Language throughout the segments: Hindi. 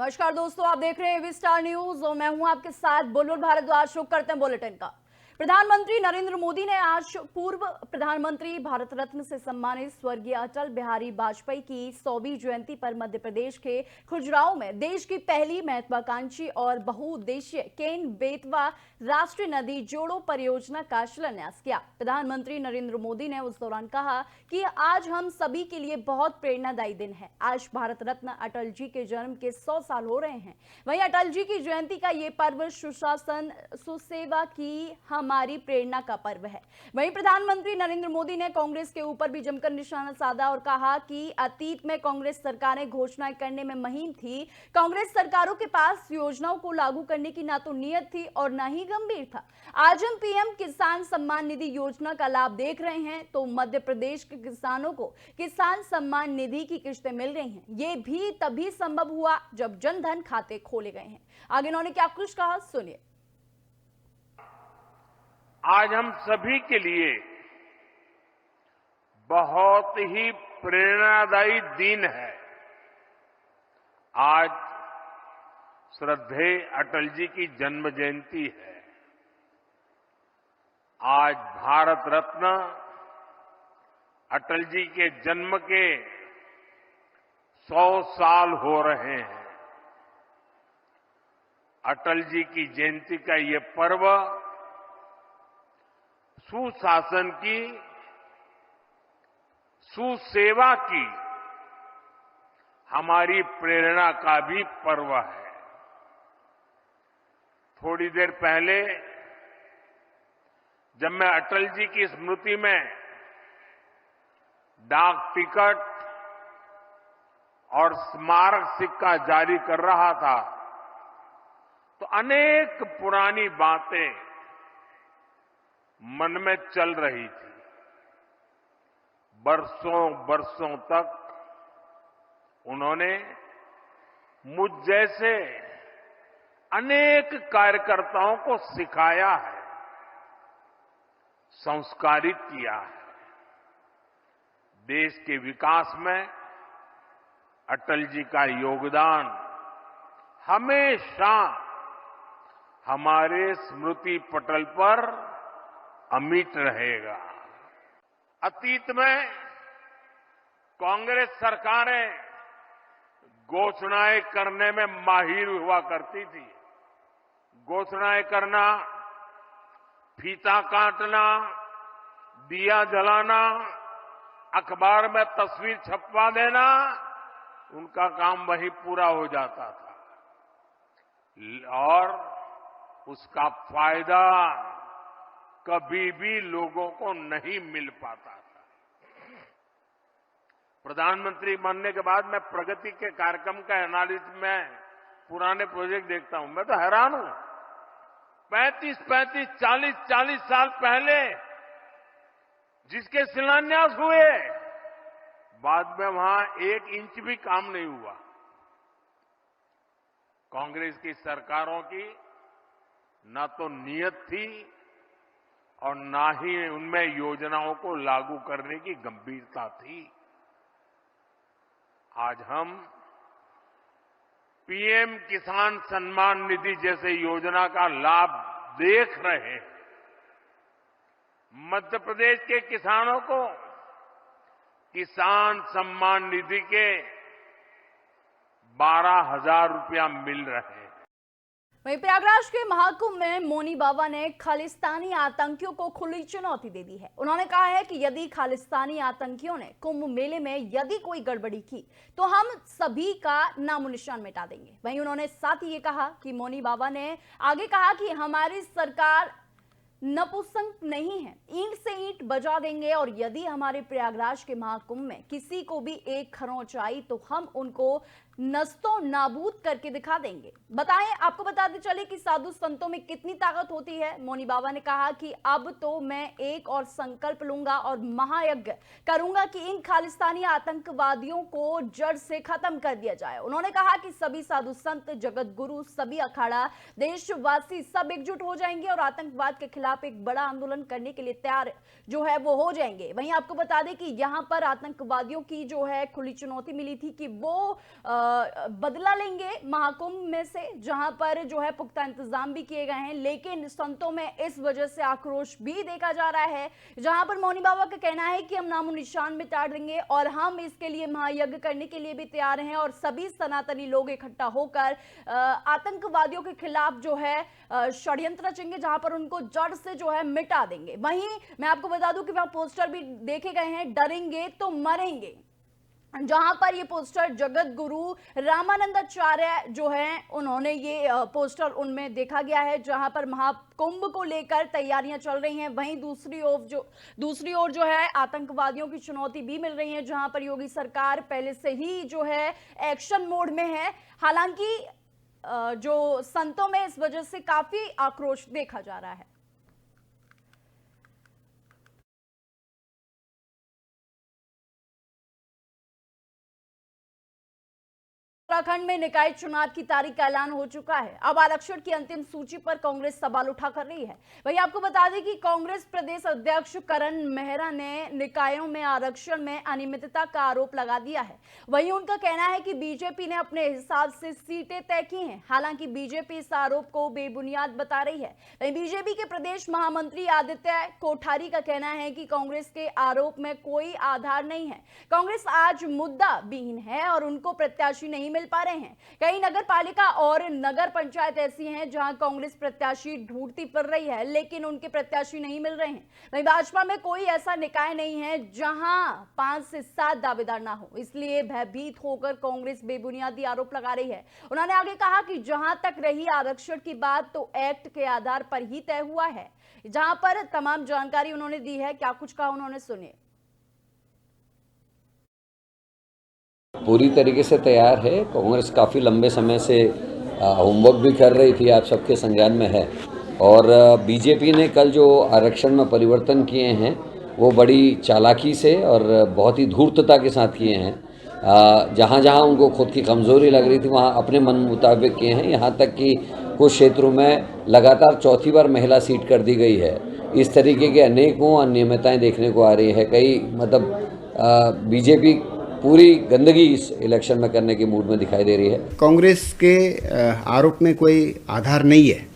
नमस्कार दोस्तों, आप देख रहे हैं एवी स्टार न्यूज और मैं हूं आपके साथ बुलबुल भारद्वाज। शुरू करते हैं बुलेटिन का। प्रधानमंत्री नरेंद्र मोदी ने आज पूर्व प्रधानमंत्री भारत रत्न से सम्मानित स्वर्गीय अटल बिहारी वाजपेयी की 100वीं जयंती पर मध्य प्रदेश के खजुराहो में देश की पहली महत्वाकांक्षी और बहुउद्देशीय केन बेतवा राष्ट्रीय नदी जोड़ो परियोजना का शिलान्यास किया। प्रधानमंत्री नरेंद्र मोदी ने उस दौरान कहा कि आज हम सभी के लिए बहुत प्रेरणादायी दिन है। आज भारत रत्न अटल जी के जन्म के 100 साल हो रहे हैं। वहीं अटल जी की जयंती का ये पर्व सुशासन सुसेवा की हमारी प्रेरणा का पर्व है। वहीं प्रधानमंत्री नरेंद्र मोदी ने कांग्रेस के ऊपर भी जमकर निशाना साधा और कहा कि अतीत में कांग्रेस सरकारें घोषणाएं करने में महीन थी। कांग्रेस सरकारों के पास योजनाओं को लागू करने की ना तो नीयत थी और ना ही गंभीर था। आज हम पीएम किसान सम्मान निधि योजना का लाभ देख रहे हैं तो मध्य प्रदेश के किसानों को किसान सम्मान निधि की किस्तें मिल रही हैं। ये भी तभी संभव हुआ जब जनधन खाते खोले गए हैं। आगे इन्होंने क्या कुछ कहा, सुनिए। आज हम सभी के लिए बहुत ही प्रेरणादायी दिन है। आज श्रद्धेय अटल जी की जन्म जयंती है। आज भारत रत्न अटल जी के जन्म के 100 साल हो रहे हैं। अटल जी की जयंती का ये पर्व सुशासन की, सुसेवा की हमारी प्रेरणा का भी पर्व है। थोड़ी देर पहले जब मैं अटल जी की स्मृति में डाक टिकट और स्मारक सिक्का जारी कर रहा था तो अनेक पुरानी बातें मन में चल रही थी। बरसों बरसों तक उन्होंने मुझ जैसे अनेक कार्यकर्ताओं को सिखाया है, संस्कारित किया है। देश के विकास में अटल जी का योगदान हमेशा हमारे स्मृति पटल पर अमिट रहेगा। अतीत में कांग्रेस सरकारें घोषणाएं करने में माहिर हुआ करती थी। घोषणाएं करना, फीता काटना, दिया जलाना, अखबार में तस्वीर छपवा देना, उनका काम वही पूरा हो जाता था और उसका फायदा कभी भी लोगों को नहीं मिल पाता था। प्रधानमंत्री बनने के बाद मैं प्रगति के कार्यक्रम का एनालिसिस में पुराने प्रोजेक्ट देखता हूं, मैं तो हैरान हूं। 35, 40 साल पहले जिसके शिलान्यास हुए, बाद में वहां 1 इंच भी काम नहीं हुआ। कांग्रेस की सरकारों की ना तो नीयत थी और ना ही उनमें योजनाओं को लागू करने की गंभीरता थी। आज हम पीएम किसान सम्मान निधि जैसे योजना का लाभ देख रहे हैं। मध्य प्रदेश के किसानों को किसान सम्मान निधि के 12,000 रुपया मिल रहे हैं। वहीं प्रयागराज के महाकुंभ में मौनी बाबा ने खालिस्तानी आतंकियों को खुली चुनौती दे दी है। उन्होंने कहा है कि यदि खालिस्तानी आतंकियों ने कुंभ मेले में यदि कोई गड़बड़ी की तो हम सभी का नामो निशान मिटा देंगे। वहीं उन्होंने साथ ही ये कहा कि मौनी बाबा ने आगे कहा कि हमारी सरकार नपुंसक नहीं है, ईंट से ईंट बजा देंगे और यदि हमारे प्रयागराज के महाकुंभ में किसी को भी एक खरोंच आई तो हम उनको नस्तों नाबूद करके दिखा देंगे। बताएं, आपको बताते चले कि साधु संतों में कितनी ताकत होती है। मौनी बाबा ने कहा कि अब तो मैं एक और संकल्प लूंगा और महायज्ञ करूंगा कि इन खालिस्तानी आतंकवादियों को जड़ से खत्म कर दिया जाए। उन्होंने कहा कि सभी साधु संत, जगत गुरु, सभी अखाड़ा, देशवासी सब एकजुट हो जाएंगे और आतंकवाद के खिलाफ एक बड़ा आंदोलन करने के लिए तैयार जो है वो हो जाएंगे। वहीं आपको बता दें कि यहां पर आतंकवादियों की जो है खुली चुनौती मिली थी कि वो बदला लेंगे महाकुंभ में से, जहां पर जो है पुख्ता इंतजाम भी किए गए हैं, लेकिन संतों में इस वजह से आक्रोश भी देखा जा रहा है, जहां पर मौनी बाबा का कहना है कि हम नामो निशान मिटा देंगे और हम इसके लिए महायज्ञ करने के लिए भी तैयार हैं और सभी सनातनी लोग इकट्ठा होकर आतंकवादियों के खिलाफ जो है षड्यंत्र रचेंगे, जहां पर उनको जड़ से जो है मिटा देंगे। वहीं मैं आपको बता दूं कि वहां पोस्टर भी देखे गए हैं, डरेंगे तो मरेंगे, जहां पर ये पोस्टर जगत गुरु रामानंदाचार्य जो हैं उन्होंने ये पोस्टर उनमें देखा गया है, जहां पर महाकुंभ को लेकर तैयारियां चल रही हैं। वहीं दूसरी ओर जो है आतंकवादियों की चुनौती भी मिल रही है, जहां पर योगी सरकार पहले से ही जो है एक्शन मोड में है। हालांकि जो संतों में इस वजह से काफी आक्रोश देखा जा रहा है। उत्तराखंड में निकाय चुनाव की तारीख का ऐलान हो चुका है। अब आरक्षण की अंतिम सूची पर कांग्रेस सवाल उठा कर रही है। वहीं आपको बता दें कि कांग्रेस प्रदेश अध्यक्ष करण मेहरा ने निकायों में आरक्षण में अनियमितता का आरोप लगा दिया है। वहीं उनका कहना है कि बीजेपी ने अपने हिसाब से सीटें तय की हैं। हालांकि बीजेपी इस आरोप को बेबुनियाद बता रही है। वहीं बीजेपी के प्रदेश महामंत्री आदित्य कोठारी का कहना है कि कांग्रेस के आरोप में कोई आधार नहीं है। कांग्रेस आज मुद्दा विहीन है और उनको प्रत्याशी नहीं मिल पा रहे हैं। कई नगर पालिका और नगर पंचायत ऐसी हैं जहां कांग्रेस प्रत्याशी ढूंढती फिर रही है, लेकिन उनके प्रत्याशी नहीं मिल रहे हैं। वहीं भाजपा में कोई ऐसा निकाय नहीं है जहां 5 से 7 दावेदार ना हो, इसलिए भयभीत होकर कांग्रेस बेबुनियादी आरोप लगा रही है। उन्होंने आगे कहा कि जहां तक रही आरक्षण की बात, तो एक्ट के आधार पर ही तय हुआ है, जहां पर तमाम जानकारी उन्होंने दी है। क्या कुछ कहा उन्होंने, सुनिए। पूरी तरीके से तैयार है। कांग्रेस काफ़ी लंबे समय से होमवर्क भी कर रही थी, आप सबके संज्ञान में है। और बीजेपी ने कल जो आरक्षण में परिवर्तन किए हैं वो बड़ी चालाकी से और बहुत ही धूर्तता के साथ किए हैं। जहाँ जहाँ उनको खुद की कमज़ोरी लग रही थी वहाँ अपने मन मुताबिक किए हैं। यहाँ तक कि कुछ क्षेत्रों में लगातार चौथी बार महिला सीट कर दी गई है। इस तरीके के अनेकों अनियमितताएँ देखने को आ रही है। कई बीजेपी पूरी गंदगी इस इलेक्शन में करने के मूड में दिखाई दे रही है। कांग्रेस के आरोप में कोई आधार नहीं है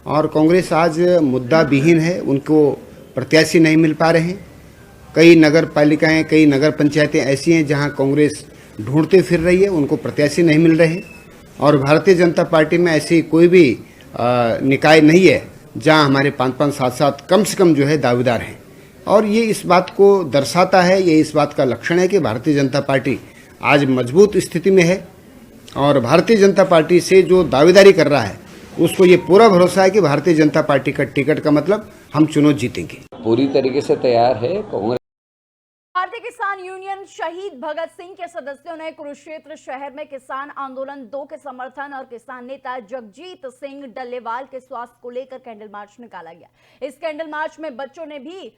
और कांग्रेस आज मुद्दा विहीन है, उनको प्रत्याशी नहीं मिल पा रहे हैं। कई नगर पालिकाएं, कई नगर पंचायतें ऐसी हैं जहां कांग्रेस ढूंढते फिर रही है, उनको प्रत्याशी नहीं मिल रहे हैं। और भारतीय जनता पार्टी में ऐसी कोई भी निकाय नहीं है जहां हमारे 5-5, 7-7 कम से कम जो है दावेदार हैं। और ये इस बात को दर्शाता है, ये इस बात का लक्षण है कि भारतीय जनता पार्टी आज मजबूत स्थिति में है और भारतीय जनता पार्टी से जो दावेदारी कर रहा है उसको ये पूरा भरोसा है कि भारतीय जनता पार्टी का टिकट का मतलब हम चुनाव जीतेंगे। पूरी तरीके से तैयार है कांग्रेस। भारतीय किसान यूनियन शहीद भगत सिंह के सदस्यों ने कुरुक्षेत्र शहर में किसान आंदोलन 2 के समर्थन और किसान नेता जगजीत सिंह डल्लेवाल के स्वास्थ्य को लेकर कैंडल मार्च निकाला गया। इस कैंडल मार्च में बच्चों ने भी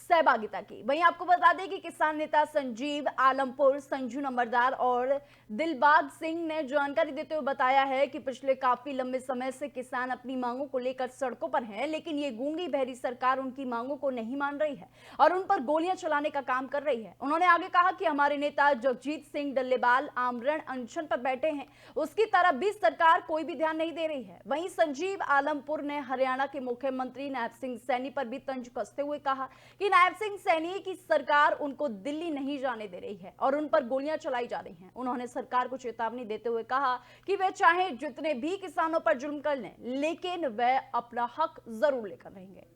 सहभागिता की। वहीं आपको बता दें कि किसान नेता संजीव आलमपुर, संजू नंबरदार और दिलबाग सिंह ने जानकारी देते हुए बताया है कि पिछले काफी लंबे समय से किसान अपनी मांगों को लेकर सड़कों पर हैं, लेकिन ये गूंगी बहरी सरकार उनकी मांगों को नहीं मान रही है और उन पर गोलियां चलाने का काम कर रही है। उन्होंने आगे कहा कि हमारे नेता जगजीत सिंह डल्लेवाल आमरण अनशन पर बैठे हैं, उसकी तरफ भी सरकार कोई भी ध्यान नहीं दे रही है। वहीं संजीव आलमपुर ने हरियाणा के मुख्यमंत्री नायब सिंह सैनी पर भी तंज कसते हुए कहा कि नायब सिंह सैनी की सरकार उनको दिल्ली नहीं जाने दे रही है और उन पर गोलियां चलाई जा रही हैं। उन्होंने सरकार को चेतावनी देते हुए कहा कि वे चाहे जितने भी किसानों पर जुल्म कर लें, लेकिन वे अपना हक जरूर लेकर रहेंगे।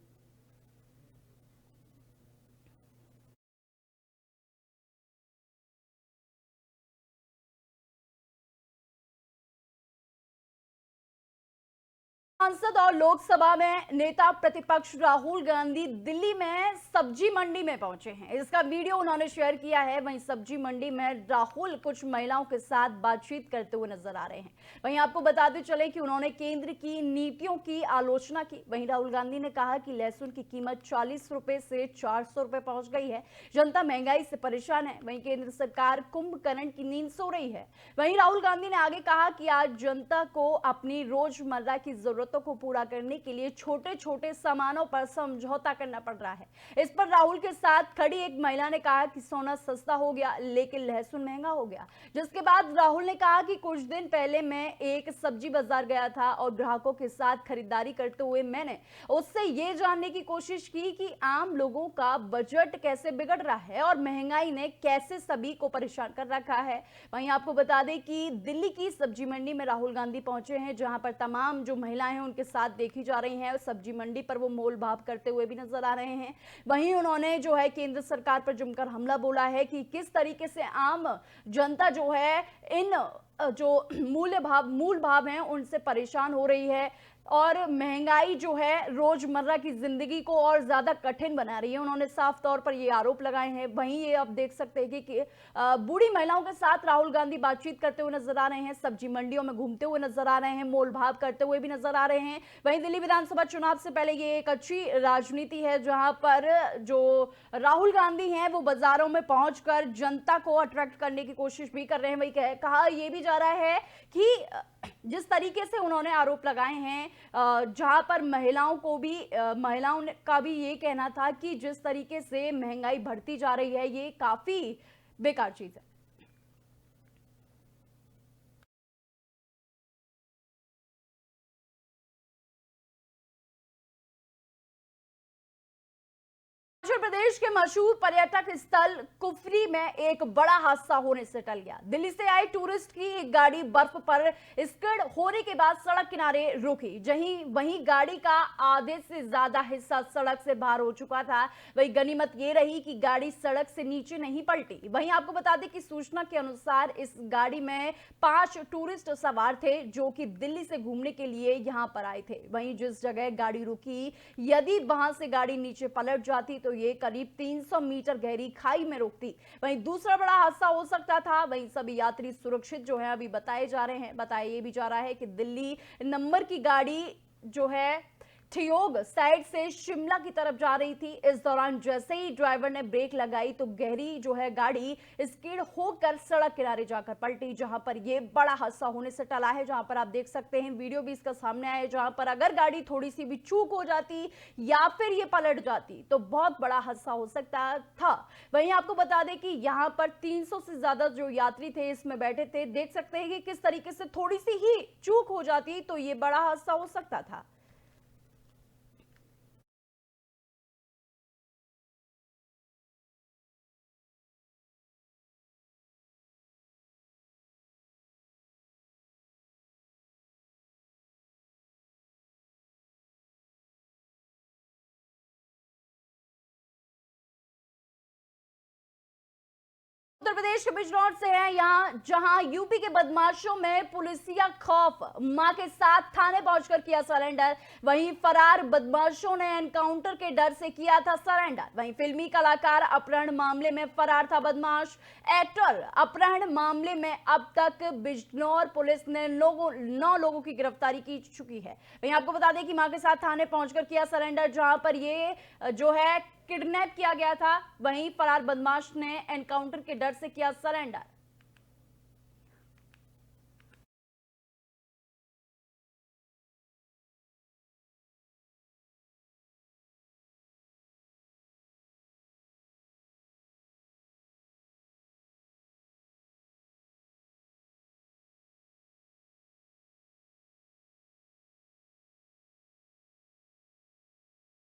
सांसद और लोकसभा में नेता प्रतिपक्ष राहुल गांधी दिल्ली में सब्जी मंडी में पहुंचे हैं। इसका वीडियो उन्होंने शेयर किया है। वहीं सब्जी मंडी में राहुल कुछ महिलाओं के साथ बातचीत करते हुए नजर आ रहे हैं। वहीं आपको बताते चले कि उन्होंने केंद्र की नीतियों की आलोचना की। वहीं राहुल गांधी ने कहा कि लहसुन की कीमत 40 रुपए से 400 रुपए पहुंच गई है, जनता महंगाई से परेशान है। वहीं केंद्र सरकार कुंभकर्ण की नींद सो रही है। वहीं राहुल गांधी ने आगे कहा कि आज जनता को अपनी रोजमर्रा की जरूरत जरूरतों को पूरा करने के लिए छोटे छोटे सामानों पर समझौता करना पड़ रहा है। इस पर राहुल के साथ खड़ी एक महिला ने कहा कि सोना सस्ता हो गया लेकिन लहसुन महंगा हो गया। जिसके बाद राहुल ने कहा कि कुछ दिन पहले मैं एक सब्जी बाजार गया था और ग्राहकों के साथ खरीदारी करते हुए मैंने उससे ये जानने की कोशिश की कि आम लोगों का बजट कैसे बिगड़ रहा है और महंगाई ने कैसे सभी को परेशान कर रखा है। वहीं आपको बता दें कि दिल्ली की सब्जी मंडी में राहुल गांधी पहुंचे हैं, जहां पर तमाम जो महिलाएं हैं उनके साथ देखी जा रही हैं। सब्जी मंडी पर वो मोल भाव करते हुए भी नजर आ रहे हैं। वहीं उन्होंने जो है केंद्र सरकार पर जमकर हमला बोला है कि किस तरीके से आम जनता जो है इन जो मूल भाव हैं उनसे परेशान हो रही है और महंगाई जो है रोजमर्रा की जिंदगी को और ज्यादा कठिन बना रही है। उन्होंने साफ तौर पर ये आरोप लगाए हैं। वहीं ये आप देख सकते हैं कि बूढ़ी महिलाओं के साथ राहुल गांधी बातचीत करते हुए नजर आ रहे हैं, सब्जी मंडियों में घूमते हुए नजर आ रहे हैं, मोल भाव करते हुए भी नजर आ रहे हैं। वहीं दिल्ली विधानसभा चुनाव से पहले ये एक अच्छी राजनीति है, जहां पर जो राहुल गांधी हैं वो बाजारों में पहुंचकर जनता को अट्रैक्ट करने की कोशिश भी कर रहे हैं। वही कहा यह भी जा रहा है कि जिस तरीके से उन्होंने आरोप लगाए हैं, जहां पर महिलाओं का भी ये कहना था कि जिस तरीके से महंगाई बढ़ती जा रही है ये काफी बेकार चीज है। हिमाचल प्रदेश के मशहूर पर्यटक स्थल कुफरी में एक बड़ा हादसा होने से टल गया। दिल्ली से आई टूरिस्ट की एक गाड़ी बर्फ पर स्किड होने के बाद सड़क किनारे रुकी। वहीं गाड़ी का आधे से ज्यादा हिस्सा सड़क से बाहर हो चुका था। वहीं गनीमत ये रही कि गाड़ी सड़क से नीचे नहीं पलटी। वहीं आपको बता दें कि सूचना के अनुसार इस गाड़ी में 5 टूरिस्ट सवार थे जो कि दिल्ली से घूमने के लिए यहां पर आए थे। वहीं जिस जगह गाड़ी रुकी, यदि वहां से गाड़ी नीचे पलट जाती तो ये करीब 300 मीटर गहरी खाई में रुकती। वहीं दूसरा बड़ा हादसा हो सकता था। वहीं सभी यात्री सुरक्षित जो है अभी बताया ये भी जा रहा है कि दिल्ली नंबर की गाड़ी जो है ठियोग साइड से शिमला की तरफ जा रही थी। इस दौरान जैसे ही ड्राइवर ने ब्रेक लगाई तो गहरी जो है गाड़ी स्किड होकर सड़क किनारे जाकर पलटी, जहां पर यह बड़ा हादसा होने से टला है। जहां पर आप देख सकते हैं वीडियो भी इसका सामने आया है, जहां पर अगर गाड़ी थोड़ी सी भी चूक हो जाती या फिर ये पलट जाती तो बहुत बड़ा हादसा हो सकता था। वहीं आपको बता दें कि यहां पर 300 से ज्यादा जो यात्री थे इसमें बैठे थे। देख सकते हैं कि किस तरीके से थोड़ी सी ही चूक हो जाती तो ये बड़ा हादसा हो सकता था। उत्तर प्रदेश के बिजनौर से है यहाँ, जहां यूपी के बदमाशों में पुलिसिया खौफ, मां के साथ थाने पहुंचकर किया सरेंडर। वहीं फरार बदमाशों ने एनकाउंटर के डर से किया था सरेंडर। वहीं फिल्मी कलाकार अपहरण मामले में फरार था बदमाश। एक्टर अपहरण मामले में अब तक बिजनौर पुलिस ने 9 लोगों की गिरफ्तारी की चुकी है। वहीं आपको बता दें कि मां के साथ थाने पहुंचकर किया सरेंडर, जहां पर ये जो है किडनैप किया गया था। वहीं फरार बदमाश ने एनकाउंटर के डर से किया सरेंडर।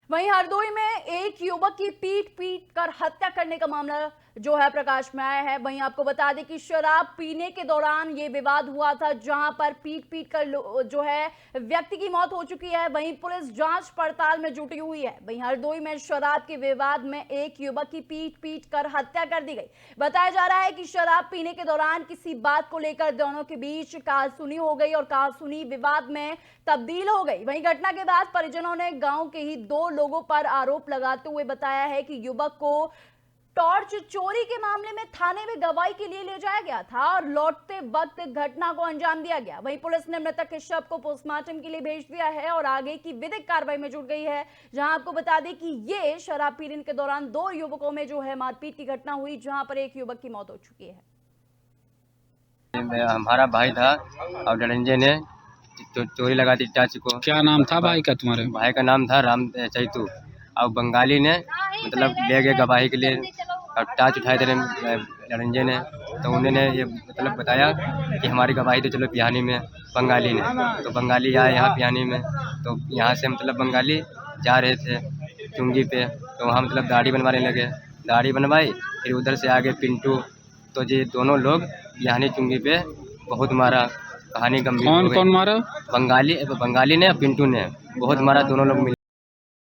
वहीं हरदोई में एक युवक की पीट कर हत्या करने का मामला जो है प्रकाश में आया है। वहीं आपको बता दें कि शराब पीने के दौरान ये विवाद हुआ था, जहां पर पीट कर जो है व्यक्ति की मौत हो चुकी है। वहीं पुलिस जांच पड़ताल में जुटी हुई है। वहीं हरदोई में शराब के विवाद में एक युवक की पीट कर हत्या कर दी गई। बताया जा रहा है कि शराब पीने के दौरान किसी बात को लेकर दोनों के बीच कहासुनी हो गई और कहासुनी विवाद में तब्दील हो गई। वहीं घटना के बाद परिजनों ने गांव के ही 2 लोगों पर आरोप लगाते हुए बताया है कि युवक को टॉर्च चोरी के मामले में थाने में गवाही के लिए ले जाया गया था और लौटते वक्त घटना को अंजाम दिया गया। वहीं पुलिस ने मृतक के शव को पोस्टमार्टम के लिए भेज दिया है और आगे की विधिक कार्रवाई में जुट गई है। जहां आपको बता दें कि ये शराब पीने के दौरान 2 युवकों में जो है मारपीट की घटना हुई, जहां पर एक युवक की मौत हो चुकी है। हमारा भाई था और डरंजे ने चोरी लगा दी चाची को। क्या नाम था भाई का तुम्हारे? भाई का नाम था राम चैतू। और बंगाली ने मतलब ले गए गवाही के लिए और टाच उठाए थे लड़ंजे ने, तो उन्होंने ये मतलब बताया कि हमारी गवाही तो चलो पिहानी में। बंगाली ने तो बंगाली आए यहाँ पिहानी में, तो यहाँ से मतलब बंगाली जा रहे थे चुंगी पे, तो वहाँ मतलब दाढ़ी बनवाने लगे। दाढ़ी बनवाई, फिर उधर से आगे पिंटू, तो ये दोनों लोग पिहानी चुंगी पे बहुत मारा। कहानी गंभीर हो कौन गई। कौन मारा? बंगाली ने और पिंटू ने बहुत मारा, दोनों लोग मिल।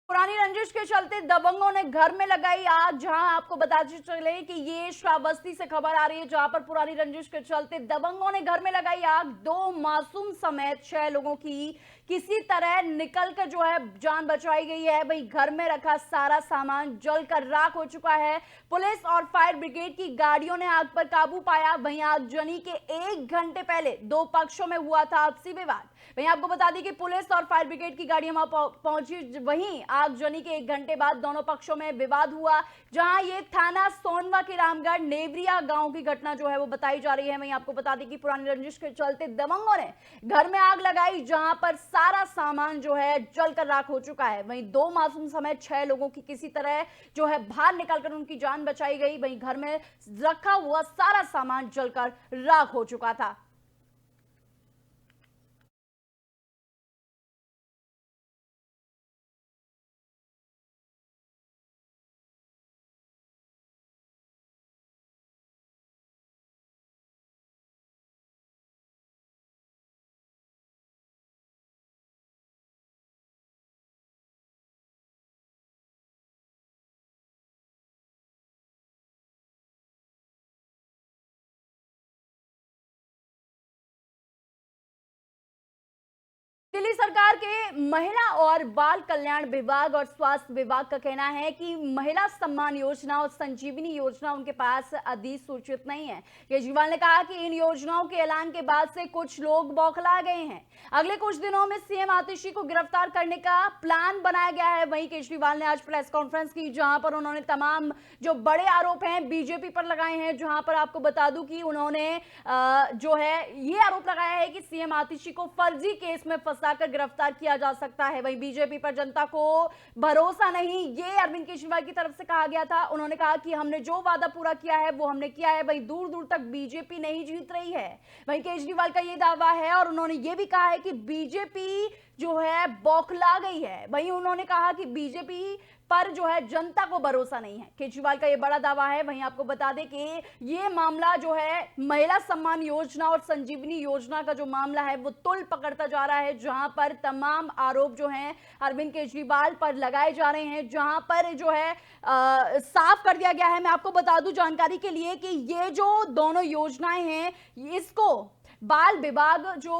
पुरानी रंजिश के चलते दबंगों ने घर में लगाई आग। जहां आपको बताते चले कि ये श्रावस्ती से खबर आ रही है, जहां पर पुरानी रंजिश के चलते दबंगों ने घर में लगाई आग। 2 मासूम समेत 6 लोगों की किसी तरह निकलकर जो है जान बचाई गई है। वहीं घर में रखा सारा सामान जलकर राख हो चुका है। पुलिस और फायर ब्रिगेड की गाड़ियों ने आग पर काबू पाया। वहीं आगजनी के 1 घंटे पहले 2 पक्षों में हुआ था आपसी विवाद। वहीं आपको बता दें कि पुलिस और फायर ब्रिगेड की गाड़ियां वहां पहुंची। वहीं आगजनी के 1 घंटे बाद दोनों पक्षों में विवाद हुआ। जहां ये थाना सोनवा के रामगढ़ नेवरिया गांव की घटना जो है वो बताई जा रही है। वहीं आपको बता दें कि पुरानी रंजिश के चलते दबंगों ने घर में आग लगाई, जहां पर सारा सामान जो है जलकर राख हो चुका है। वहीं 2 मासूम समेत 6 लोगों की किसी तरह जो है बाहर निकालकर उनकी जान बचाई गई। वहीं घर में रखा हुआ सारा सामान जलकर राख हो चुका था। दिल्ली सरकार के महिला और बाल कल्याण विभाग और स्वास्थ्य विभाग का कहना है कि महिला सम्मान योजना और संजीवनी योजना उनके पास अधिसूचित नहीं है। केजरीवाल ने कहा कि इन योजनाओं के ऐलान के बाद से कुछ लोग बौखला गए हैं। अगले कुछ दिनों में सीएम आतिशी को गिरफ्तार करने का प्लान बनाया गया है। वहीं केजरीवाल ने आज प्रेस कॉन्फ्रेंस की, जहां पर उन्होंने तमाम जो बड़े आरोप हैं बीजेपी पर लगाए हैं। जहां पर आपको बता दूं कि उन्होंने जो है ये आरोप लगाया है कि सीएम आतिशी को फर्जी केस में फंसाकर गिरफ्तार किया जा सकता है। वहीं बीजेपी पर जनता को भरोसा नहीं, ये अरविंद केजरीवाल की तरफ से कहा गया था। उन्होंने कहा कि हमने जो वादा पूरा किया है वो हमने किया है। वहीं दूर दूर तक बीजेपी नहीं जीत रही है, वहीं केजरीवाल का ये दावा है। और उन्होंने ये भी कहा है कि बीजेपी जो है बौखला गई है। वहीं उन्होंने कहा कि बीजेपी पर जो है जनता को भरोसा नहीं है। केजरीवाल का ये बड़ा दावा है। वहीं आपको बता दें कि ये मामला जो है महिला सम्मान योजना और संजीवनी योजना का जो मामला है वो तुल पकड़ता जा रहा है, जहां पर तमाम आरोप जो हैं अरविंद केजरीवाल पर लगाए जा रहे हैं। जहां पर जो है साफ कर दिया गया है। मैं आपको बता दूं जानकारी के लिए कि ये जो दोनों योजनाएं हैं, इसको बाल विभाग जो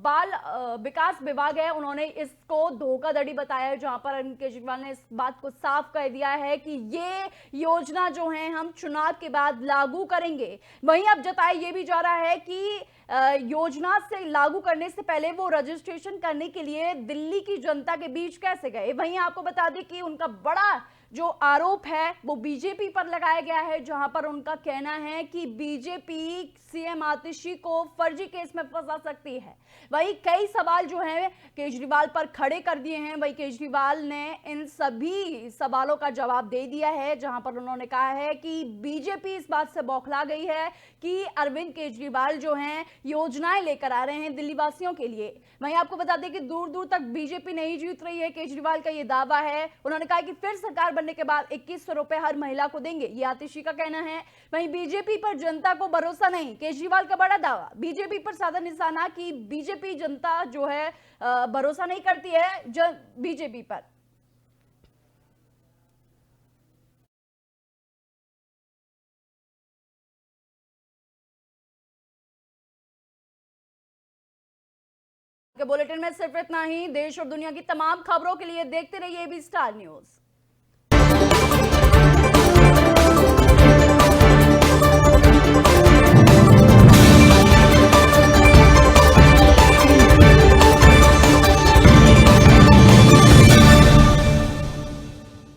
बाल विकास विभाग है उन्होंने इसको धोखाधड़ी बताया है। जहां पर अरविंद केजरीवाल ने इस बात को साफ कर दिया है कि ये योजना जो है हम चुनाव के बाद लागू करेंगे। वहीं अब जताया ये भी जा रहा है कि योजना से लागू करने से पहले वो रजिस्ट्रेशन करने के लिए दिल्ली की जनता के बीच कैसे गए। वहीं आपको बता दें कि उनका बड़ा जो आरोप है वो बीजेपी पर लगाया गया है, जहां पर उनका कहना है कि बीजेपी सीएम आतिशी को फर्जी केस में फंसा सकती है। वहीं कई सवाल जो हैं केजरीवाल पर खड़े कर दिए हैं। वहीं केजरीवाल ने इन सभी सवालों का जवाब दे दिया है, जहां पर उन्होंने कहा है कि बीजेपी इस बात से बौखला गई है कि अरविंद केजरीवाल जो हैं योजनाएं लेकर आ रहे हैं दिल्ली वासियों के लिए। वहीं आपको बता दें कि दूर दूर तक बीजेपी नहीं जीत रही है, केजरीवाल का ये दावा है। उन्होंने कहा कि फिर सरकार बनने के बाद 2100 रुपए हर महिला को देंगे, ये आतिशी का कहना है। वहीं बीजेपी पर जनता को भरोसा नहीं, केजरीवाल का बड़ा दावा। बीजेपी पर साधा निशाना कि बीजेपी जनता जो है भरोसा नहीं करती है बीजेपी पर। बुलेटिन में सिर्फ इतना ही। देश और दुनिया की तमाम खबरों के लिए देखते रहिए एबी स्टार न्यूज।